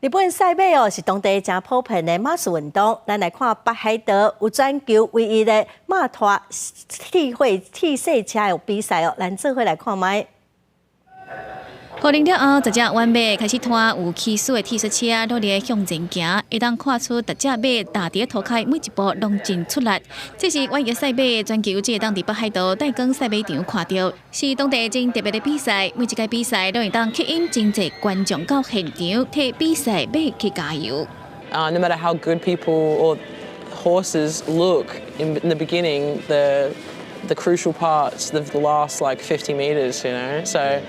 日本赛马是当地真普遍的马术运动。咱来看北海道有全球唯一的马拖替赛车的比赛咱做伙来看卖。校龄了后，10只弯马开始拖有起速的替赛车努力向前行，会当看出10只马踏伫涂骹每一步拢真出力。这是越野赛马全球只会当伫北海道戴光赛马场看到，是当地真特别的比赛。每一届比赛都会当吸引真侪观众到现场替比赛马去加油。No matter how good people or horses look in the beginning, the crucial parts of the last like 50 meters, so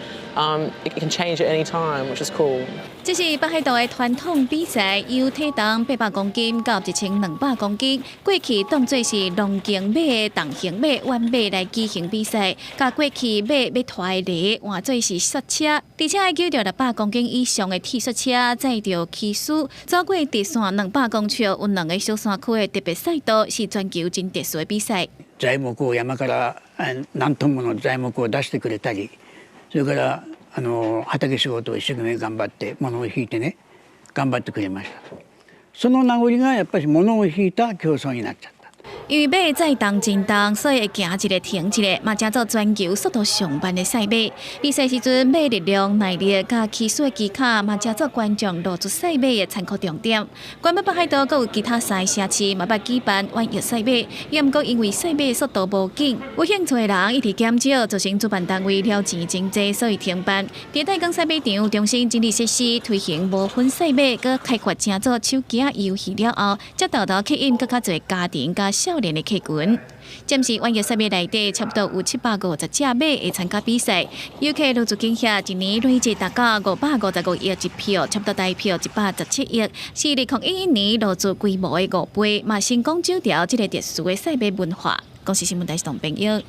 it can change at any time, which is cool. 这是北海道的传统比赛，由体重800公斤到1200公斤。过去当作是龙颈马的重型马、弯马来举行比赛，甲过去马要拖的犁换作是刹车，而且救着600公斤以上的替刹车，载着骑师走过直线200公尺，有2个小山区的特别赛道，是全球真特殊的比赛。材木を山から何トンもの材木を出してくれたり、それから畑仕事を一生懸命頑張って物を引いてね頑張ってくれました。その名残がやっぱり物を引いた競争になっちゃった。因为马载重真重，所以会行一个停一个，嘛正做全球速度上慢的赛马。比赛时阵，马力量、耐力甲骑术的技巧，嘛正做观众露出赛马的残酷重点。关于北海道，阁有其他赛城市嘛捌举办越野赛马，也毋过因为赛马速度无紧，有兴趣的人一直减少，造成主办单位了钱真济，所以停办。伫戴光赛马场重新整理设施，推行无分赛马，佮开发正做手机游戏了后，才豆豆吸引更较侪家庭甲少年的客群。暂时越野赛马内底差不多有750只马会参加比赛，游客入驻金额一年累计达到555亿一票，差不多大票117亿，是2011年入驻规模的5倍，嘛成功掌调这个特殊的赛马文化。公司新闻台是同朋友。